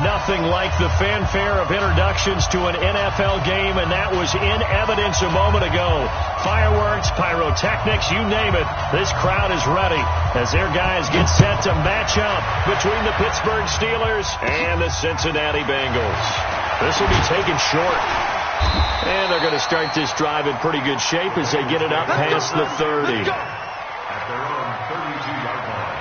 Nothing like the fanfare of introductions to an NFL game, and that was in evidence a moment ago. Fireworks, pyrotechnics, you name it. This crowd is ready as their guys get set to match up between the Pittsburgh Steelers and the Cincinnati Bengals. This will be taken short. And they're going to start this drive in pretty good shape as they get it up past the 30. At their own 32-yard line.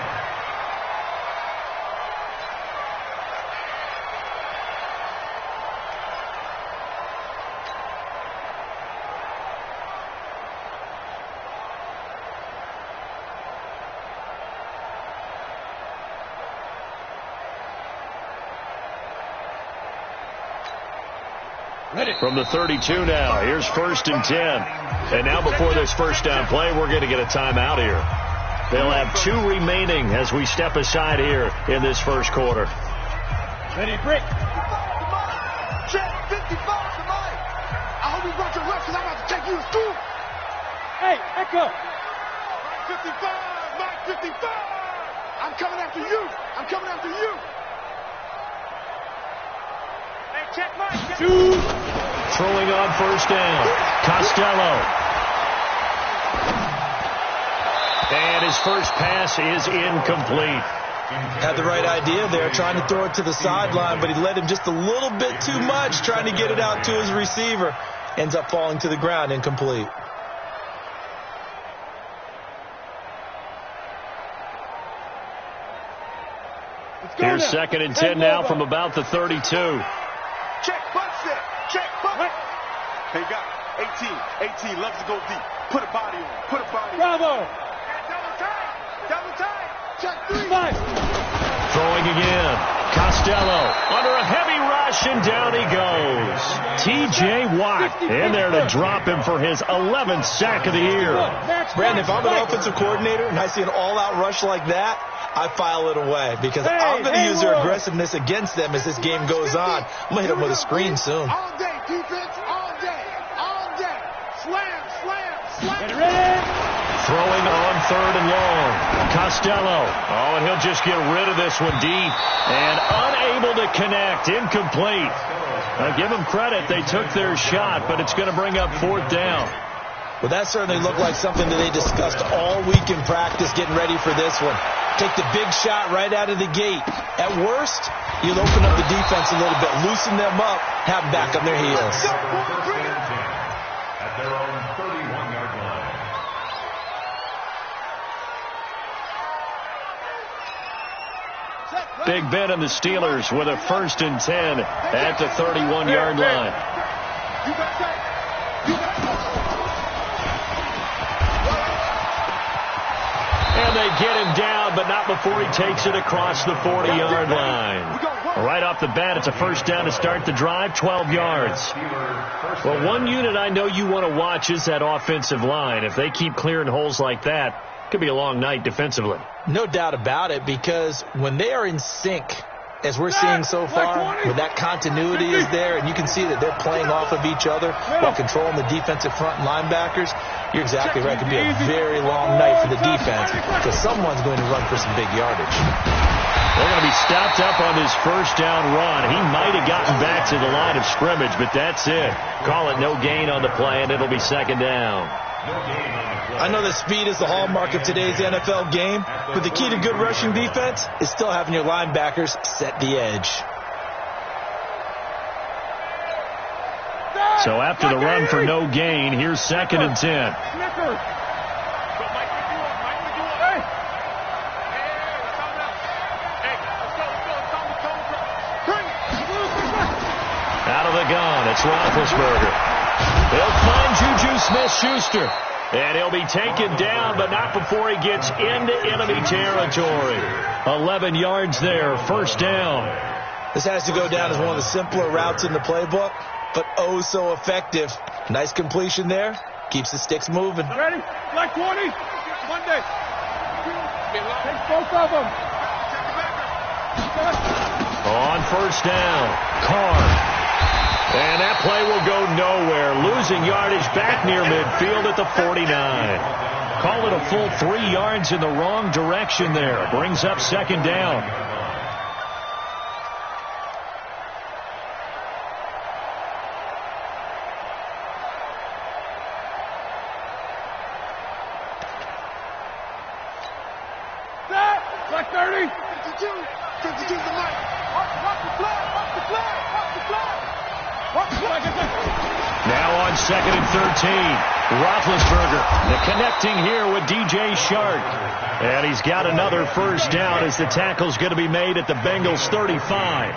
From the 32 now, here's 1st and 10. And now before this first down play, we're going to get a timeout here. They'll have 2 remaining as we step aside here in this first quarter. Ready, break. Check 55 tonight. I hope you brought your reps because I'm about to take you to school. Hey, Echo. Mike 55, Mike 55. I'm coming after you. I'm coming after you. Hey, check Mike. 2. Throwing on first down. Costello. And his first pass is incomplete. Had the right idea there, trying to throw it to the sideline, but he led him just a little bit too much, trying to get it out to his receiver. Ends up falling to the ground, incomplete. Here's 2nd and 10 now from about the 32. Check, butt set. Check, butt. Hey, got 18. 18 loves to go deep. Put a body on. Put a body on. Bravo. Double tight. Double tight. Check 3. 5. Throwing again. Costello under a heavy rush, and down he goes. T.J. Watt in there to drop him for his 11th sack of the year. Brandon, if I'm an offensive coordinator and I see an all-out rush like that, I file it away because I'm going to use their aggressiveness against them as this game goes on. I'm going to hit them with a screen soon. All day, defense. All day. All day. Slam, slam, slam. Get ready. Throwing on 3rd and long. Costello. Oh, and he'll just get rid of this one deep. And unable to connect. Incomplete. Now, give them credit. They took their shot, but it's going to bring up 4th down. Well, that certainly looked like something that they discussed all week in practice, getting ready for this one. Take the big shot right out of the gate. At worst, you'll open up the defense a little bit, loosen them up, have them back on their heels. At their own 31-yard line. Big Ben and the Steelers with a 1st and 10 at the 31-yard line. And they get him down, but not before he takes it across the 40-yard line. Right off the bat, it's a 1st down to start the drive, 12 yards. Well, one unit I know you want to watch is that offensive line. If they keep clearing holes like that, it could be a long night defensively. No doubt about it, because when they are in sync, as we're seeing so far, where that continuity is there, and you can see that they're playing off of each other while controlling the defensive front and linebackers, you're exactly right. It could be a very long night for the defense because someone's going to run for some big yardage. They're going to be stopped up on his 1st down run. He might have gotten back to the line of scrimmage, but that's it. Call it no gain on the play, and it'll be 2nd down. I know that speed is the hallmark of today's NFL game, but the key to good rushing defense is still having your linebackers set the edge. So after the run for no gain, here's 2nd and 10. Out of the gun, it's Roethlisberger. They'll find Juju Smith-Schuster. And he'll be taken down, but not before he gets into enemy territory. 11 yards there, 1st down. This has to go down as one of the simpler routes in the playbook, but oh so effective. Nice completion there. Keeps the sticks moving. Ready? Like 20. Monday. Take both of them. On 1st down, Carr. And that play will go nowhere. Losing yardage back near midfield at the 49. Call it a full 3 yards in the wrong direction there. Brings up 2nd down. second and 13. Roethlisberger, the connecting here with DJ Shark. And he's got another first down as the tackle's going to be made at the Bengals 35.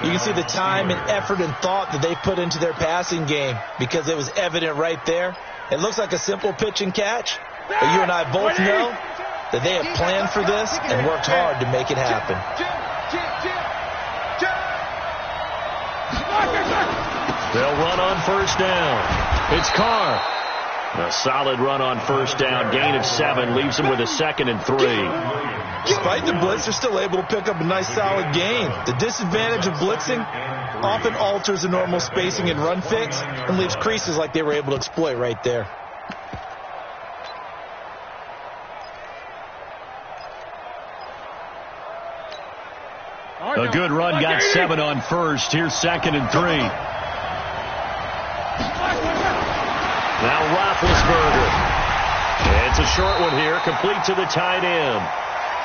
You can see the time and effort and thought that they put into their passing game because it was evident right there. It looks like a simple pitch and catch, but you and I both know that they have planned for this and worked hard to make it happen. They'll run on first down. It's Carr. A solid run on first down. Gain of 7 leaves him with a second and 3. Despite the blitz, they're still able to pick up a nice solid gain. The disadvantage of blitzing often alters the normal spacing and run fits and leaves creases like they were able to exploit right there. A good run got 7 on first. Here's second and 3. Now Roethlisberger. It's a short one here, complete to the tight end.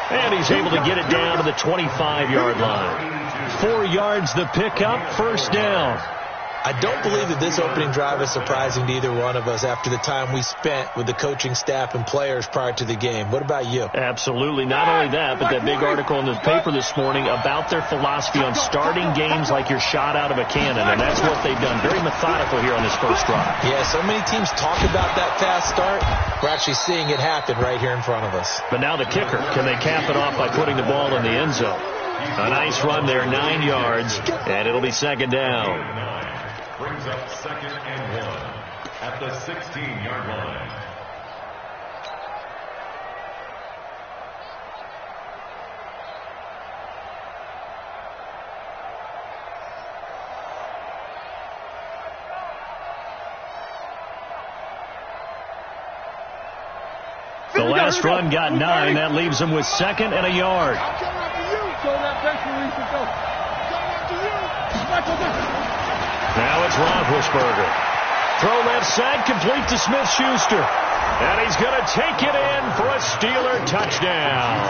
And he's able to get it down to the 25-yard line. 4 yards the pickup, first down. I don't believe that this opening drive is surprising to either one of us after the time we spent with the coaching staff and players prior to the game. What about you? Absolutely. Not only that, but that big article in the paper this morning about their philosophy on starting games like you're shot out of a cannon, and that's what they've done. Very methodical here on this first drive. Yeah, so many teams talk about that fast start. We're actually seeing it happen right here in front of us. But now the kicker. Can they cap it off by putting the ball in the end zone? A nice run there, 9 yards, and it'll be second down. Brings up second and 1 at the 16-yard line. The last run got 9. That leaves him with second and a yard. Now it's Roethlisberger. Throw left side, complete to Smith-Schuster. And he's going to take it in for a Steeler touchdown.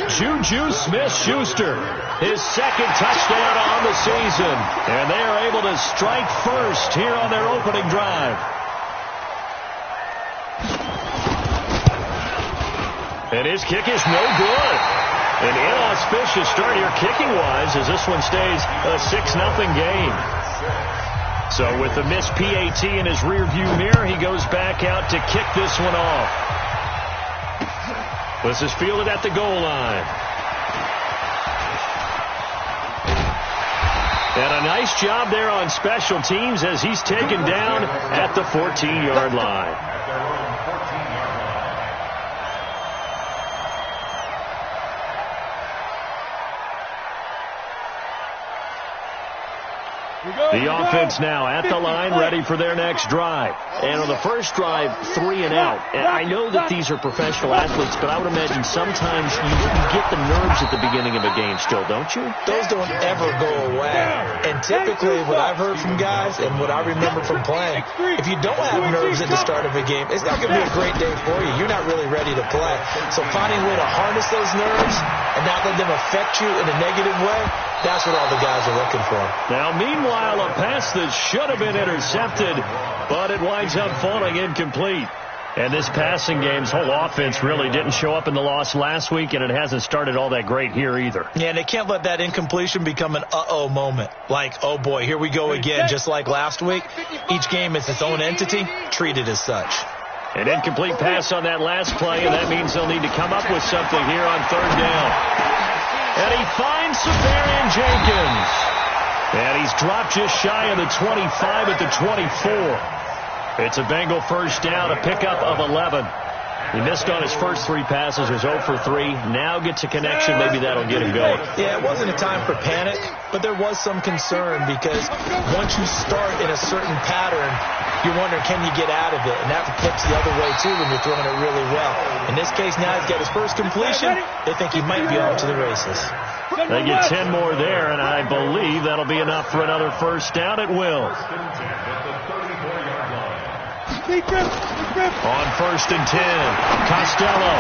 Juju Smith-Schuster, his second touchdown on the season. And they are able to strike first here on their opening drive. And his kick is no good. An inauspicious start here kicking-wise as this one stays a 6-0 game. So with the missed PAT in his rearview mirror, he goes back out to kick this one off. This is fielded at the goal line. And a nice job there on special teams as he's taken down at the 14-yard line. The offense now at the line, ready for their next drive. And on the first drive, 3 and out. And I know that these are professional athletes, but I would imagine sometimes you get the nerves at the beginning of a game still, don't you? Those don't ever go away. And typically what I've heard from guys and what I remember from playing, if you don't have nerves at the start of a game, it's not going to be a great day for you. You're not really ready to play. So finding a way to harness those nerves and not let them affect you in a negative way, that's what all the guys are looking for. Now, meanwhile, a pass that should have been intercepted, but it winds up falling incomplete. And this passing game's whole offense really didn't show up in the loss last week, and it hasn't started all that great here either. Yeah, and they can't let that incompletion become an uh-oh moment. Like, oh boy, here we go again, just like last week. Each game is its own entity, treated as such. An incomplete pass on that last play, and that means they'll need to come up with something here on third down. And he finds Safarian Jenkins. And he's dropped just shy of the 25 at the 24. It's a Bengal first down, a pickup of 11. He missed on his first 3 passes, was 0 for 3. Now gets a connection. Maybe that'll get him going. Yeah, it wasn't a time for panic, but there was some concern because once you start in a certain pattern, you're wondering, can you get out of it? And that flips the other way, too, when you're throwing it really well. In this case, now he's got his first completion. They think he might be on to the races. They get 10 more there, and I believe that'll be enough for another first down. It will. On first and 10, Costello.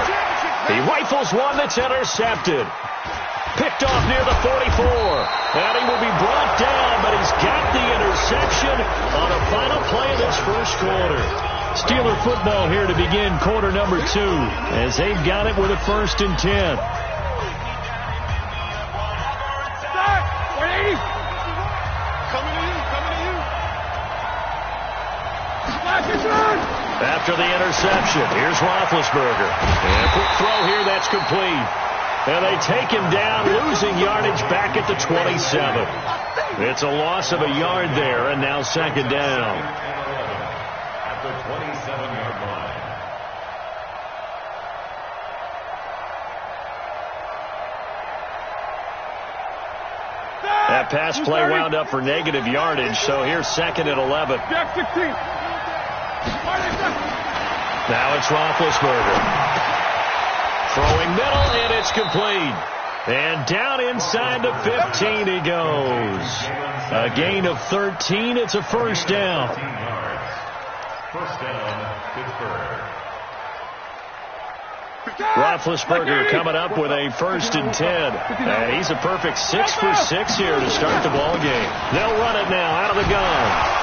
He rifles one that's intercepted. Picked off near the 44. And he will be brought down, but he's got the interception on a final this first quarter. Steeler football here to begin quarter number 2 as they've got it with a 1st and 10. After the interception, here's Roethlisberger. And a quick throw here, that's complete. And they take him down, losing yardage back at the 27. It's a loss of a yard there, and now 2nd down. At the 27-yard line. That pass play wound up for negative yardage, so here's 2nd and 11. Now it's Roethlisberger. Throwing middle, and it's complete. And down inside the 15 he goes. A gain of 13. It's a 1st down. 15 yards. 1st down, Pittsburgh. Roethlisberger coming up with a 1st and 10. And he's a perfect 6 for 6 here to start the ball game. They'll run it now out of the gun.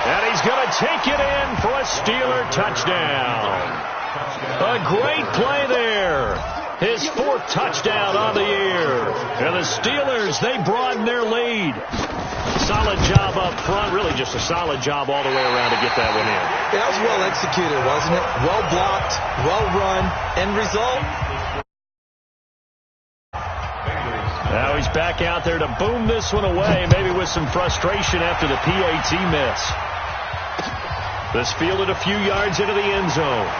And he's going to take it in for a Steeler touchdown. A great play there. His 4th touchdown on the year. And the Steelers, they broaden their lead. Solid job up front. Really just a solid job all the way around to get that one in. Yeah, that was well executed, wasn't it? Well blocked, well run. End result? Now he's back out there to boom this one away, maybe with some frustration after the PAT miss. This fielded a few yards into the end zone.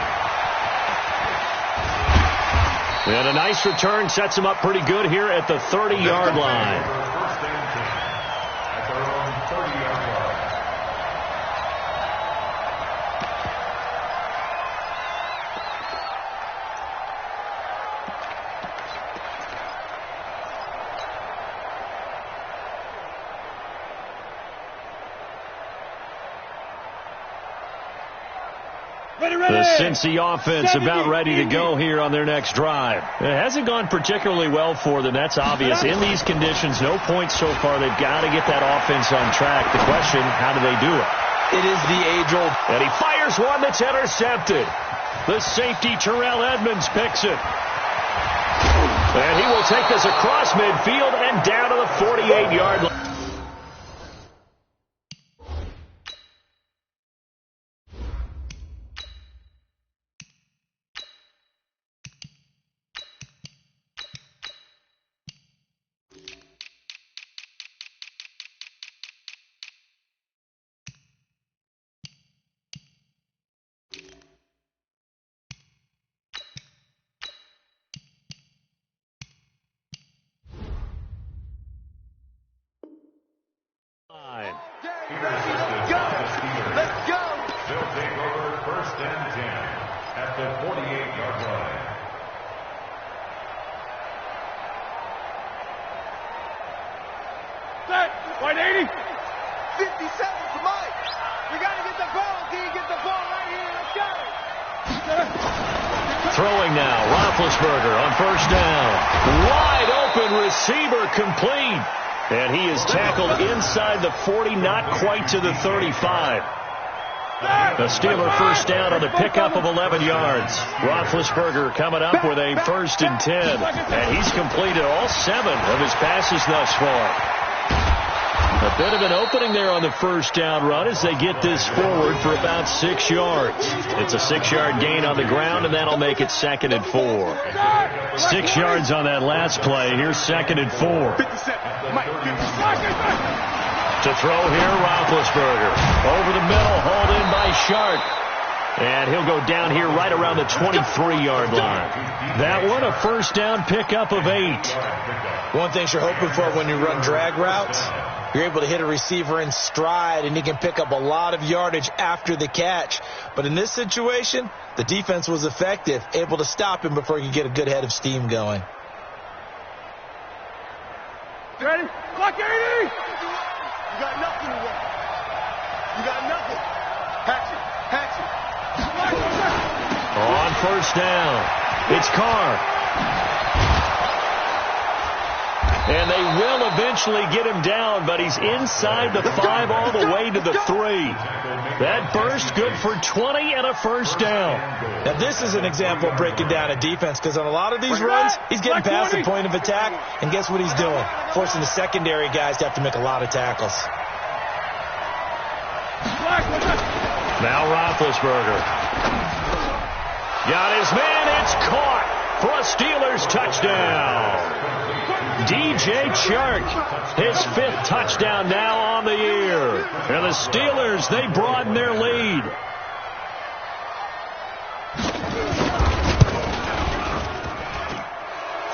And a nice return sets him up pretty good here at the 30-yard line. First and 10. At their own 30-yard line. The Cincy offense about ready to go here on their next drive. It hasn't gone particularly well for them. That's obvious. In these conditions, no points so far. They've got to get that offense on track. The question, how do they do it? It is the age-old. And he fires one that's intercepted. The safety, Terrell Edmonds, picks it. And he will take this across midfield and down to the 48-yard line. Let's go. They'll take over 1st and 10 at the 48-yard line. Set. 180. 50 seconds to Mike. We got to get the ball, D. Get the ball right here. Let's go. Throwing now, Roethlisberger on 1st down. Wide open receiver complete. And he is tackled inside the 40, not quite to the 35. The Steeler 1st down on the pickup of 11 yards. Roethlisberger coming up with a 1st and 10. And he's completed all 7 of his passes thus far. A bit of an opening there on the 1st down run as they get this forward for about 6 yards. It's a 6-yard gain on the ground, and that'll make it 2nd and 4. 6 yards on that last play. Here's 2nd and 4. To throw here, Roethlisberger. Over the middle, hauled in by Shark. And he'll go down here right around the 23-yard line. That one, a 1st down pickup of 8. One thing you're hoping for when you run drag routes, you're able to hit a receiver in stride, and he can pick up a lot of yardage after the catch. But in this situation, the defense was effective, able to stop him before he could get a good head of steam going. Ready? Clock 80. You got nothing to work. You got nothing. Hatchet. On 1st down, it's Carr. And they will eventually get him down, but he's inside the 5 all the way to the 3. That burst good for 20 and a first down. Now, this is an example of breaking down a defense, because on a lot of these runs, he's getting past the point of attack, and guess what he's doing? Forcing the secondary guys to have to make a lot of tackles. Now Roethlisberger. Got his man. It's caught for a Steelers touchdown. DJ Chark, his 5th touchdown now on the year. And the Steelers, they broaden their lead.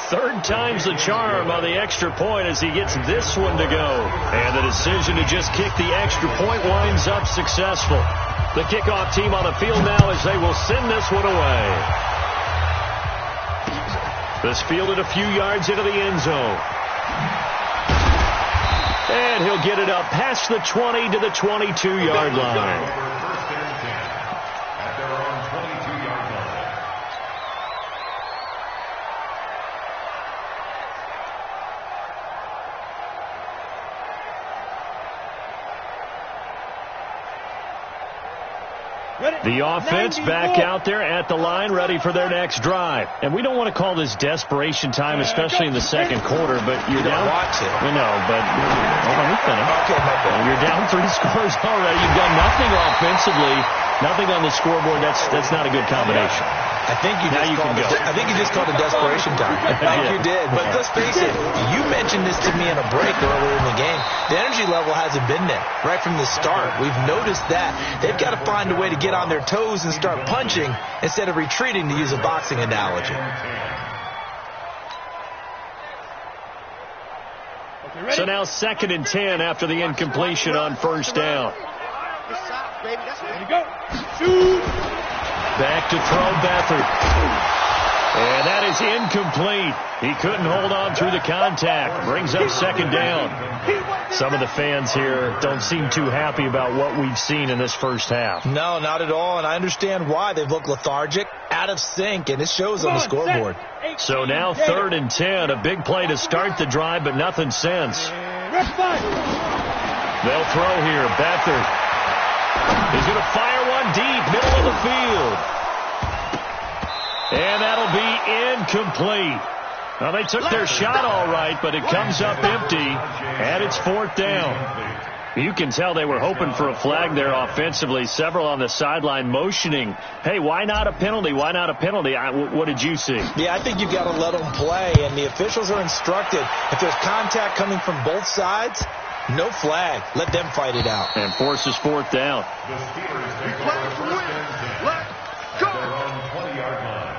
Third time's the charm on the extra point as he gets this one to go. And the decision to just kick the extra point winds up successful. The kickoff team on the field now as they will send this one away. This fielded a few yards into the end zone. And he'll get it up past the 20 to the 22-yard line. The offense back out there at the line, ready for their next drive. And we don't want to call this desperation time, especially in the second quarter, but you're down. Watch it. We know, but hold on, Okay, my bad. you're down 3 scores already. You've done nothing offensively, nothing on the scoreboard. That's not a good combination. I think you just called it desperation time. I think you did. But let's face it, you mentioned this to me in a break earlier in the game. The energy level hasn't been there right from the start. We've noticed that. They've got to find a way to get on their toes and start punching instead of retreating, to use a boxing analogy. So now 2nd and 10 after the incompletion on first down. There you go. Shoot. Back to throw Beathard. And that is incomplete. He couldn't hold on through the contact. Brings up 2nd down. Some of the fans here don't seem too happy about what we've seen in this first half. No, not at all, and I understand why. They've looked lethargic, out of sync, and it shows on the scoreboard. So now 3rd and 10, a big play to start the drive, but nothing since. They'll throw here. Beathard. He's going to fire one deep, middle of the field. And that'll be incomplete. Now, they took their shot all right, but it comes up empty, and it's 4th down. You can tell they were hoping for a flag there offensively. Several on the sideline motioning, hey, why not a penalty? Why not a penalty? What did you see? Yeah, I think you've got to let them play, and the officials are instructed. If there's contact coming from both sides, no flag. Let them fight it out. And forces 4th down. The Steelers take over first and 10 at their own 20-yard line.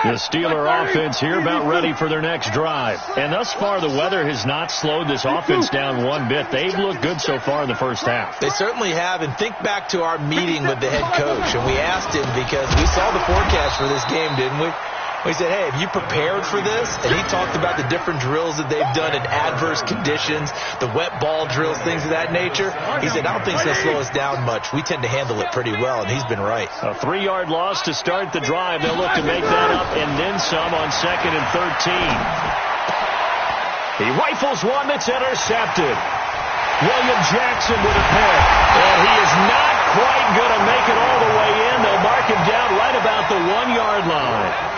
The Steeler offense here about ready for their next drive. And thus far, the weather has not slowed this offense down one bit. They've looked good so far in the first half. They certainly have. And think back to our meeting with the head coach. And we asked him, because we saw the forecast for this game, didn't we? We said, hey, have you prepared for this? And he talked about the different drills that they've done in adverse conditions, the wet ball drills, things of that nature. He said, I don't think it's going to slow us down much. We tend to handle it pretty well, and he's been right. A 3-yard loss to start the drive. They'll look to make that up and then some on 2nd and 13. He rifles one that's intercepted. William Jackson with a pick. And he is not quite going to make it all the way in. They'll mark him down right about the 1-yard line.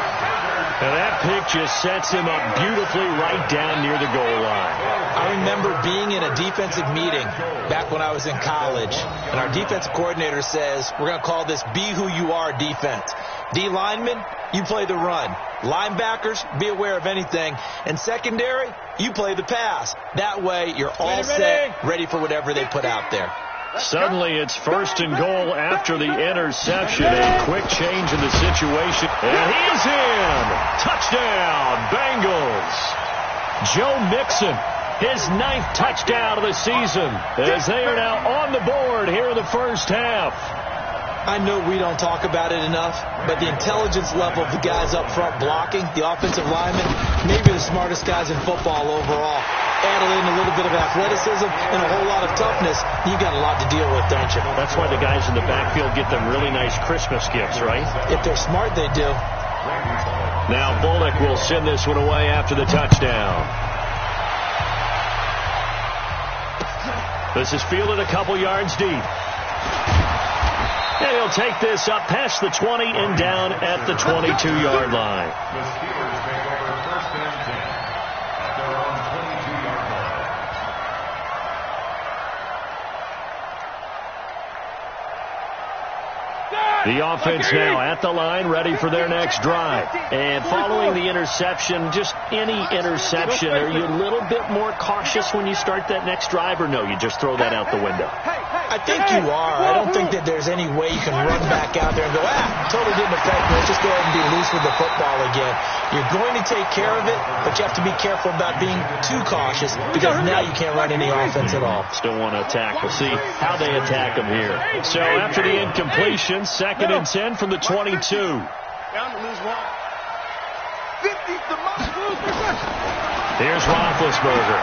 And that pick just sets him up beautifully right down near the goal line. I remember being in a defensive meeting back when I was in college, and our defensive coordinator says, we're going to call this Be Who You Are defense. D linemen, you play the run. Linebackers, be aware of anything. And secondary, you play the pass. That way, you're all set, ready for whatever they put out there. Suddenly, it's 1st and goal after the interception. A quick change in the situation. And he is in. Touchdown, Bengals. Joe Mixon, his 9th touchdown of the season, as they are now on the board here in the first half. I know we don't talk about it enough, but the intelligence level of the guys up front blocking, the offensive linemen, maybe the smartest guys in football overall. Add in a little bit of athleticism and a whole lot of toughness, you got a lot to deal with, don't you? That's why the guys in the backfield get them really nice Christmas gifts, right? If they're smart, they do. Now Bullock will send this one away after the touchdown. This is fielded a couple yards deep. And he'll take this up past the 20 and down at the 22-yard line. The Steelers take over 1st and 10 at their own 22-yard line. The offense now at the line, ready for their next drive. And following the interception, just any interception, are you a little bit more cautious when you start that next drive, or no, you just throw that out the window? I think you are. I don't think that there's any way you can run back out there and go, totally didn't affect me. Let's just go ahead and be loose with the football again. You're going to take care of it, but you have to be careful about being too cautious because now you can't run any offense at all. Still want to attack. We'll see how they attack them here. So after the incompletion, 2nd and 10 from the 22. Down to lose one. 50's the most. Here's Roethlisberger.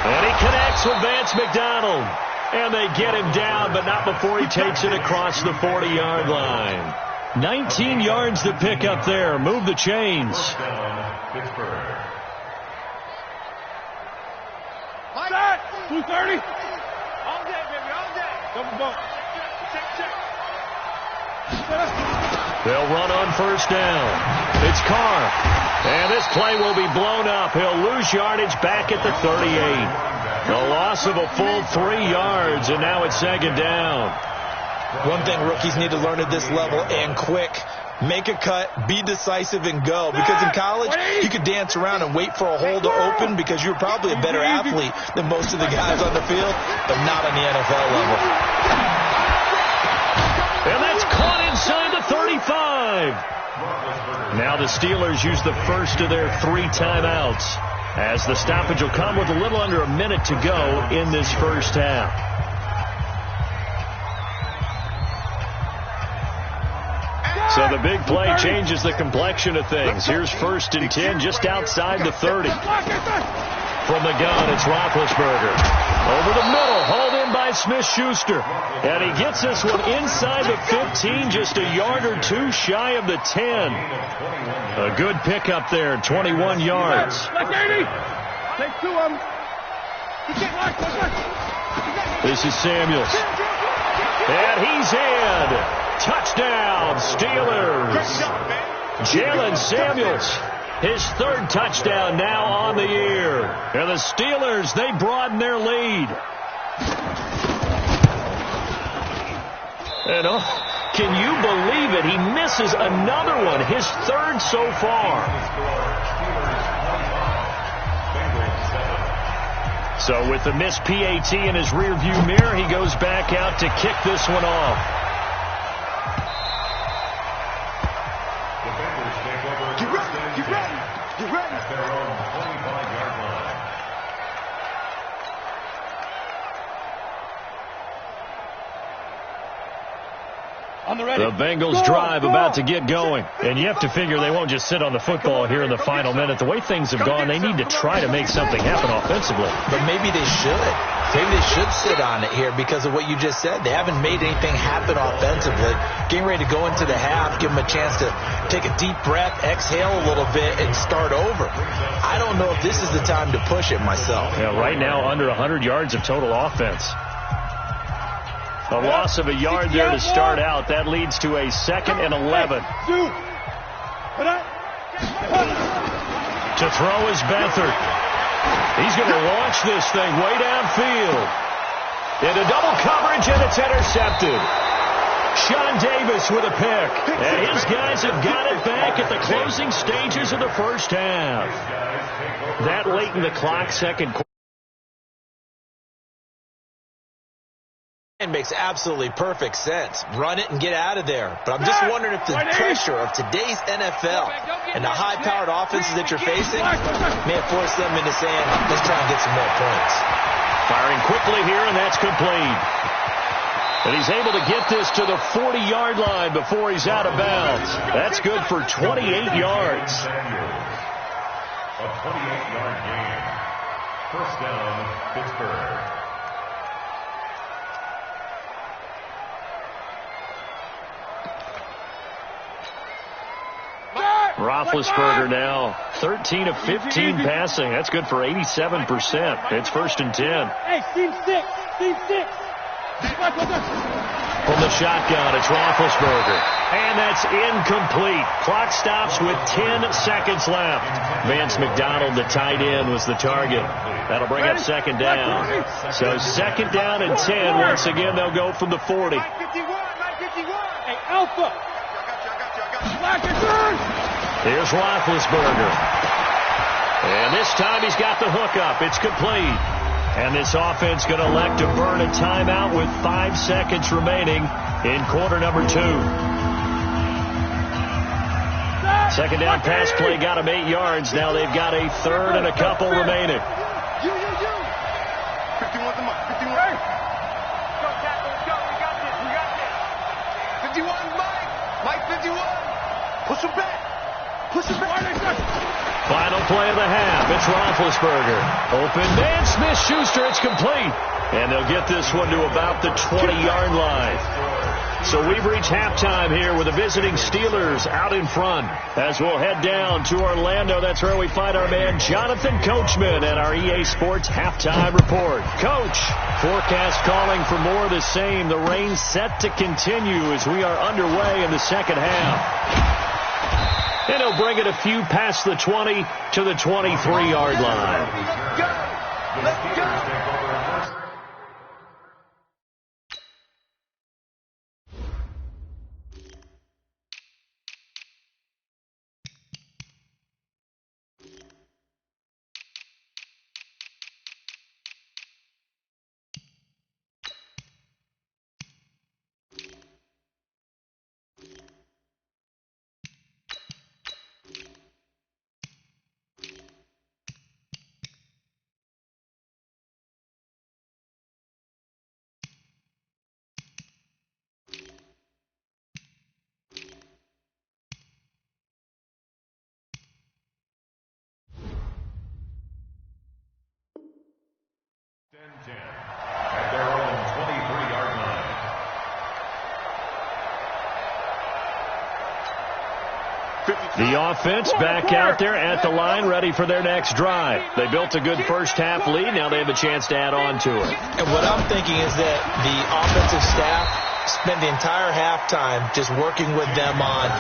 And he connects with Vance McDonald. And they get him down, but not before he takes it across the 40-yard line. 19 yards to pick up there. Move the chains. Pittsburgh. 230. All day, baby, all day. Double bump. Check. They'll run on 1st down. It's Carr. And this play will be blown up. He'll lose yardage back at the 38. The loss of a full 3 yards, and now it's 2nd down. One thing rookies need to learn at this level, and quick, make a cut, be decisive, and go. Because in college, you could dance around and wait for a hole to open because you're probably a better athlete than most of the guys on the field, but not on the NFL level. And that's caught inside the 35. Now the Steelers use the first of their 3 timeouts, as the stoppage will come with a little under a minute to go in this first half. So the big play changes the complexion of things. Here's 1st and 10 just outside the 30. From the gun, it's Roethlisberger. Over the middle, hauled in by Smith-Schuster. And he gets this one inside the 15, just a yard or 2 shy of the 10. A good pickup there, 21 yards. Take 2 of them. This is Samuels. And he's in. Touchdown, Steelers. Jalen Samuels, his 3rd touchdown now on the year. And the Steelers, they broaden their lead. And can you believe it? He misses another one, his 3rd so far. So with the missed PAT in his rearview mirror, he goes back out to kick this one off. Get ready. At their own 25-yard line. The Bengals drive about to get going. And you have to figure they won't just sit on the football here in the final minute. The way things have gone, they need to try to make something happen offensively. But maybe they should. Maybe they should sit on it here because of what you just said. They haven't made anything happen offensively. Getting ready to go into the half, give them a chance to take a deep breath, exhale a little bit, and start over. I don't know if this is the time to push it myself. Yeah, right now under 100 yards of total offense. A loss of a yard there to start out. That leads to a 2nd and 11. To throw is Beathard. He's going to launch this thing way downfield. Into double coverage, and it's intercepted. Sean Davis with a pick. And his guys have got it back at the closing stages of the first half. That late in the clock, 2nd quarter. It makes absolutely perfect sense. Run it and get out of there. But I'm just wondering if the pressure of today's NFL and the high-powered offenses that you're facing may have forced them into saying, let's try and get some more points. Firing quickly here, and that's complete. And he's able to get this to the 40-yard line before he's out of bounds. That's good for 28 yards. A 28-yard gain. 1st down, Pittsburgh. Roethlisberger now 13 of 15 passing. That's good for 87%. It's 1st and 10. Hey, team 6. Team 6. From the shotgun, it's Roethlisberger. And that's incomplete. Clock stops with 10 seconds left. Vance McDonald, the tight end, was the target. That'll bring up 2nd down. So 2nd down and 10. Once again, they'll go from the 40. Hey, Alpha. Here's Roethlisberger. And this time he's got the hook up. It's complete. And this offense going to elect to burn a timeout with 5 seconds remaining in quarter number 2. 2nd down pass play got them 8 yards. Now they've got a 3rd and a couple remaining. 51's the mark. 51. Hey. Go, tackle. Let's go. We got this. We got this. 51, Mike. Mike, 51. Push him back. Push him back. Final play of the half. It's Roethlisberger. Open man. Smith-Schuster. It's complete. And they'll get this one to about the 20-yard line. So we've reached halftime here with the visiting Steelers out in front. As we'll head down to Orlando, that's where we find our man Jonathan Coachman at our EA Sports Halftime Report. Coach, forecast calling for more of the same. The rain set to continue as we are underway in the second half. And he'll bring it a few past the 20 to the 23-yard line. Let's go. At their own 23-yard line. The offense back out there at the line, ready for their next drive. They built a good first-half lead. Now they have a chance to add on to it. And what I'm thinking is that the offensive staff spent the entire halftime just working with them on,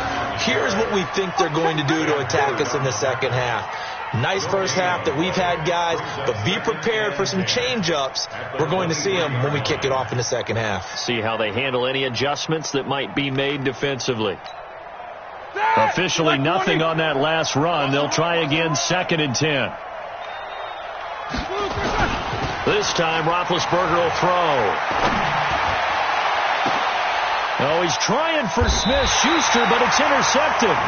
here's what we think they're going to do to attack us in the second half. Nice first half that we've had, guys, but be prepared for some change-ups. We're going to see them when we kick it off in the second half. See how they handle any adjustments that might be made defensively. Officially nothing on that last run. They'll try again 2nd and 10. This time Roethlisberger will throw. Oh, he's trying for Smith-Schuster, but it's intercepted.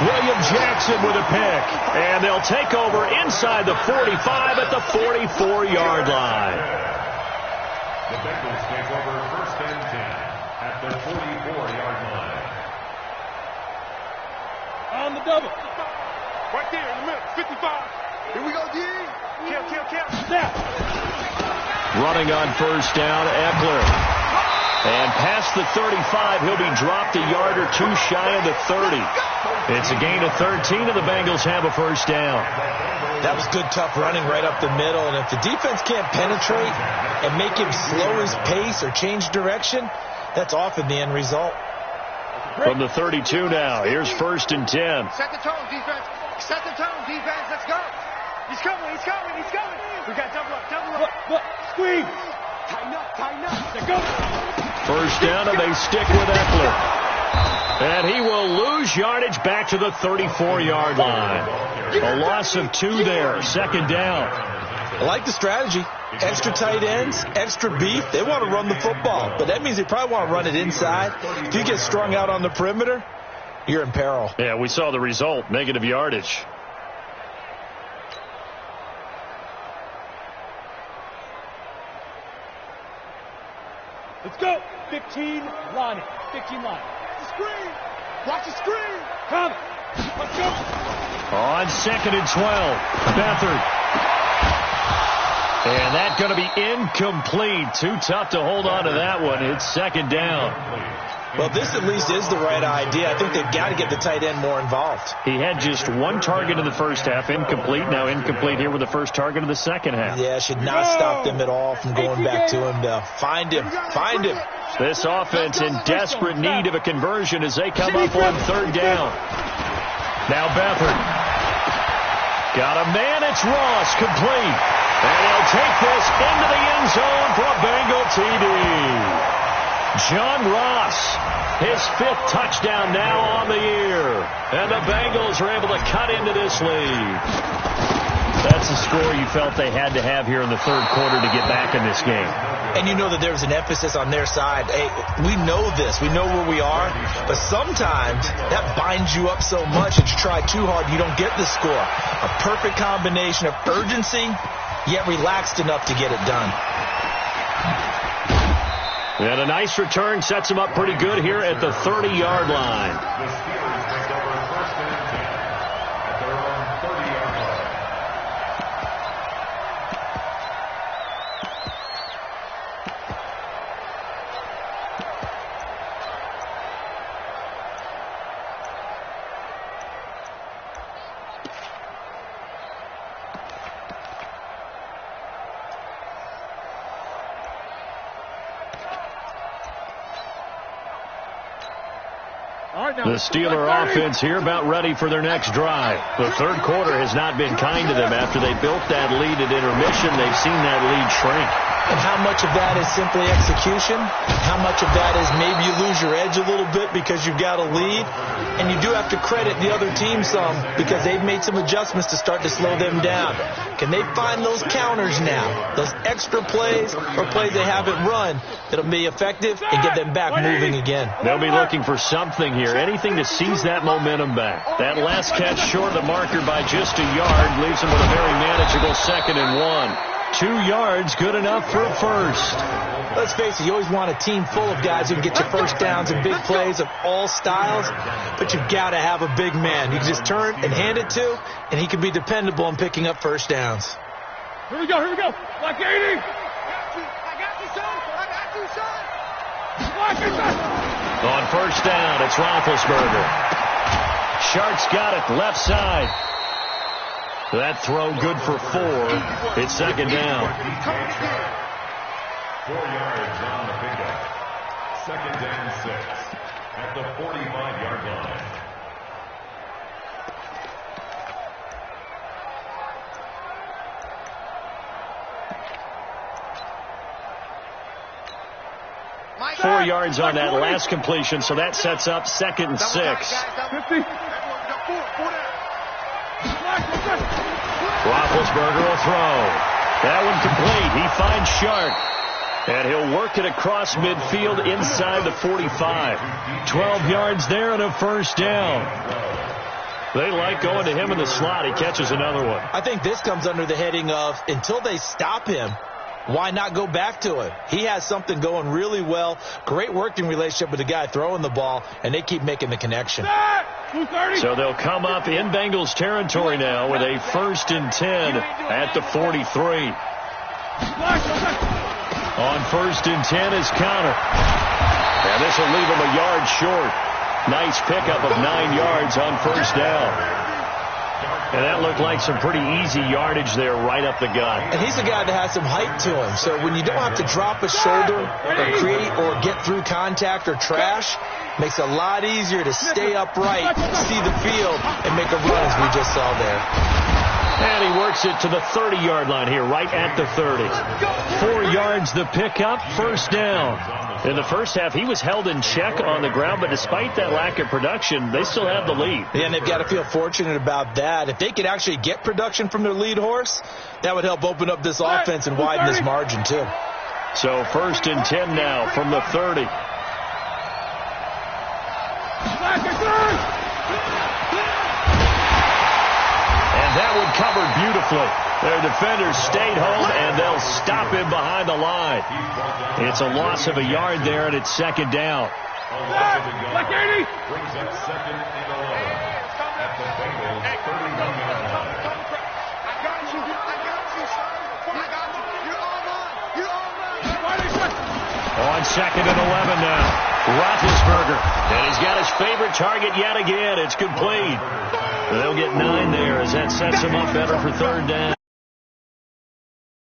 William Jackson with a pick. And they'll take over inside the 45 at the 44-yard line. The Bengals take over 1st and 10 at the 44-yard line. On the double. Right there in the middle. 55. Here we go, D. Kill. Snap. Running on 1st down, Eckler. And past the 35, he'll be dropped a yard or two shy of the 30. It's a gain of 13, and the Bengals have a 1st down. That was good, tough running right up the middle. And if the defense can't penetrate and make him slow his pace or change direction, that's often the end result. From the 32 now, here's 1st and 10. Set the tone, defense. Set the tone, defense. Let's go. He's coming. We got double up. Look, squeeze. Tighten up. There goes. 1st down, and they stick with Eckler. And he will lose yardage back to the 34-yard line. A loss of 2 there. 2nd down. I like the strategy. Extra tight ends, extra beef. They want to run the football, but that means they probably want to run it inside. If you get strung out on the perimeter, you're in peril. Yeah, we saw the result, negative yardage. Let's go. 15 line. 15 line. The screen. Watch the screen. Come. Let's go. On 2nd and 12, Beathard. And that's going to be incomplete. Too tough to hold on to that one. It's 2nd down. Well, this at least is the right idea. I think they've got to get the tight end more involved. He had just one target in the first half, incomplete. Now incomplete here with the first target of the second half. Yeah, should not stop them at all from going back to him, though. Find him. Find him. This offense in desperate need of a conversion as they come up on third down. Now Beathard. Got a man. It's Ross. Complete. And he'll take this into the end zone for a Bengal TD. John Ross, his 5th touchdown now on the year. And the Bengals are able to cut into this lead. That's the score you felt they had to have here in the third quarter to get back in this game. And you know that there's an emphasis on their side. Hey, we know this. We know where we are. But sometimes that binds you up so much that you try too hard, you don't get the score. A perfect combination of urgency, yet relaxed enough to get it done. And a nice return sets him up pretty good here at the 30-yard line. The Steelers take over first and 10 at their own 30-yard line. The Steeler offense here about ready for their next drive. The third quarter has not been kind to them. After they built that lead at intermission, they've seen that lead shrink. And how much of that is simply execution? How much of that is maybe you lose your edge a little bit because you've got a lead? And you do have to credit the other team some because they've made some adjustments to start to slow them down. Can they find those counters now? Those extra plays or plays they haven't run that'll be effective and get them back moving again? They'll be looking for something here. Anything to seize that momentum back. That last catch short of the marker by just a yard leaves them with a very manageable 2nd and 1. 2 yards, good enough for a first. Let's face it, you always want a team full of guys who can get you first downs and big plays of all styles, but you've got to have a big man. You can just turn and hand it to, and he can be dependable in picking up first downs. Here we go, here we go. Like 80. I got you, son. I got you, son. Like it, son. On first down, it's Roethlisberger. Sharks got it, left side. That throw good for 4. It's 2nd down. 4 yards on the pickup. 2nd and 6 at the 45-yard line. Mike, 4 yards on that last completion, so that sets up 2nd and 6. 50. Roethlisberger will throw. That one complete. He finds Shark. And he'll work it across midfield inside the 45. 12 yards there and a first down. They like going to him in the slot. He catches another one. I think this comes under the heading of until they stop him, why not go back to it? He has something going really well. Great working relationship with the guy throwing the ball, and they keep making the connection. So they'll come up in Bengals territory now with a 1st and 10 at the 43. On 1st and 10 is Connor. And this will leave him a yard short. Nice pickup of 9 yards on first down. And that looked like some pretty easy yardage there right up the gut. And he's a guy that has some height to him. So when you don't have to drop a shoulder or create or get through contact or trash, makes it a lot easier to stay upright, see the field, and make a run as we just saw there. And he works it to the 30-yard line here, right at the 30. 4 yards the pickup, first down. In the first half, he was held in check on the ground, but despite that lack of production, they still have the lead. Yeah, and they've got to feel fortunate about that. If they could actually get production from their lead horse, that would help open up this offense and widen this margin, too. So 1st and 10 now from the 30. And that one covered beautifully. Their defenders stayed home, and they'll stop him behind the line. It's a loss of a yard there, and it's 2nd down. Like 80. Brings up 2nd and 11 at the Bengals 31-yard line. I got you, son. I got you. You're all mine. You're all mine. On 2nd and 11 now. Roethlisberger, and he's got his favorite target yet again. It's complete. They'll get 9 there as that sets him up better for third down.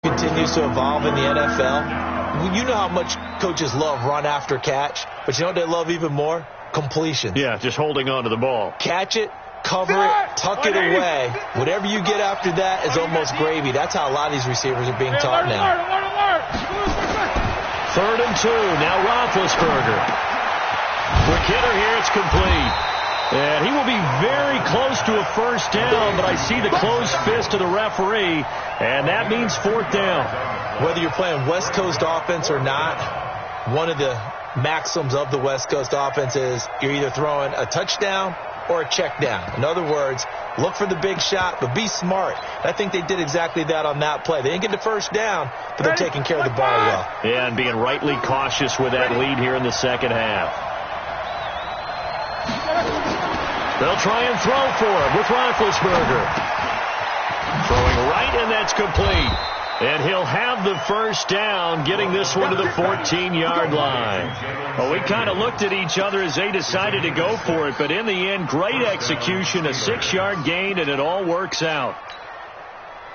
Continues to evolve in the NFL. You know how much coaches love run after catch, but you know what they love even more? Completion. Yeah, just holding on to the ball. Catch it, cover it, tuck it away. Whatever you get after that is almost gravy. That's how a lot of these receivers are being taught now. 3rd and 2. Now Roethlisberger. Quick hitter here. It's complete. And he will be very close to a first down, but I see the closed fist of the referee, and that means 4th down. Whether you're playing West Coast offense or not, one of the maxims of the West Coast offense is you're either throwing a touchdown or a check down. In other words, look for the big shot, but be smart. I think they did exactly that on that play. They didn't get the first down, but they're taking care of the ball well. Yeah, and being rightly cautious with that lead here in the second half. They'll try and throw for him with Roethlisberger. Throwing right, and that's complete. And he'll have the first down, getting this one to the 14-yard line. Well, we kind of looked at each other as they decided to go for it, but in the end, great execution, a 6-yard gain, and it all works out.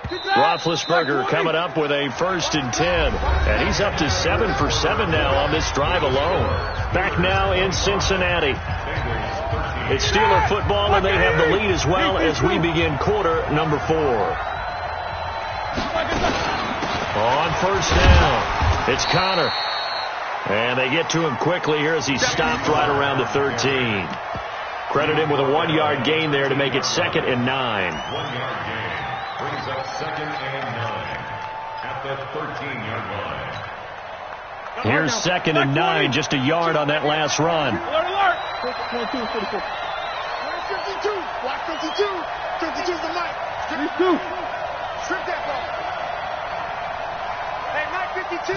Roethlisberger coming up with a 1st and 10, and he's up to 7 for 7 now on this drive alone. Back now in Cincinnati. It's Steeler football, and they have the lead as well as we begin quarter number 4. On 1st down, it's Connor. And they get to him quickly here as he's stopped right around the 13. Credit him with a 1-yard gain there to make it 2nd and 9. 1-yard gain brings up 2nd and 9 at the 13-yard line. Here's 2nd and 9, just a yard on that last run. Alert! 52. Block 52. 52's the mic. 52. Strip that ball. Hey, Mike 52.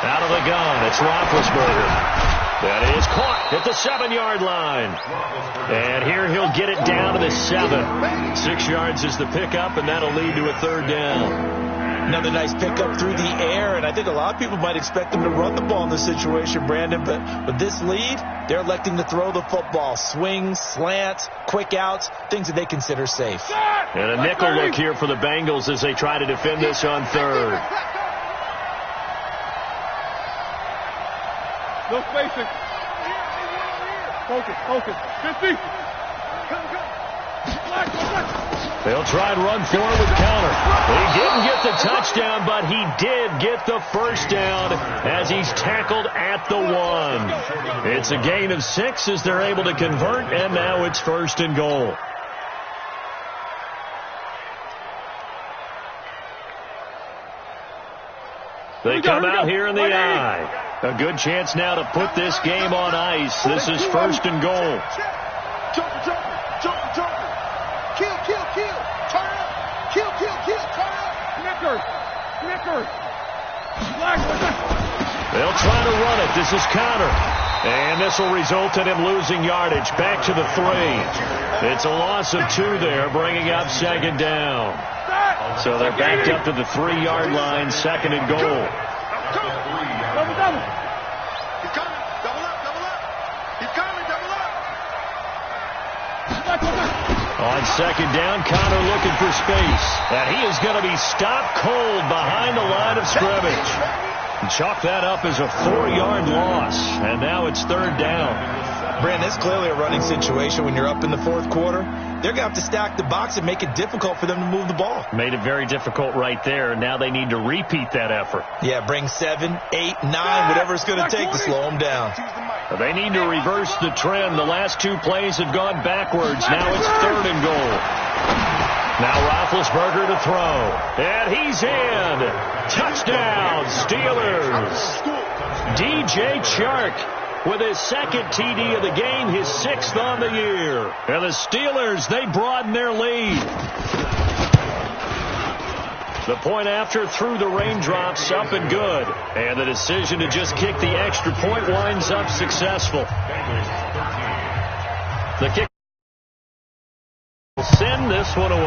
Out of the gun, it's Roethlisberger. That is caught at the 7-yard line. And here he'll get it down to the 7. 6 yards is the pickup, and that'll lead to a 3rd down. Another nice pickup through the air, and I think a lot of people might expect them to run the ball in this situation, Brandon, but with this lead, they're electing to throw the football. Swings, slants, quick outs, things that they consider safe. And a nickel look here for the Bengals as they try to defend this on 3rd. No spacing. Focus. 50. They'll try and run for it with Connor. He didn't get the touchdown, but he did get the first down as he's tackled at the 1. It's a gain of 6 as they're able to convert, and now it's 1st and goal. They come out here in the eye. A good chance now to put this game on ice. This is 1st and goal. Jumper. Kill. Turn up. Kill. Turn up. Snickers. They'll try to run it. This is Connor. And this will result in him losing yardage. Back to the 3. It's a loss of 2 there, bringing up 2nd down. So they're backed up to the 3-yard line, 2nd and goal. Double. He's coming. Double up. He's coming. Double up. On 2nd down, Connor looking for space. And he is going to be stopped cold behind the line of scrimmage. Chalk that up as a 4-yard loss. And now it's 3rd down. Brandon, it's clearly a running situation when you're up in the 4th quarter. They're going to have to stack the box and make it difficult for them to move the ball. Made it very difficult right there. Now they need to repeat that effort. Yeah, bring 7, 8, 9, whatever it's going to take to slow them down. They need to reverse the trend. The last 2 plays have gone backwards. Now it's 3rd and goal. Now Roethlisberger to throw. And he's in. Touchdown, Steelers. DJ Chark with his 2nd TD of the game, his 6th on the year. And the Steelers, they broaden their lead. The point after through the raindrops, up and good. And the decision to just kick the extra point winds up successful. The kick will send this one away.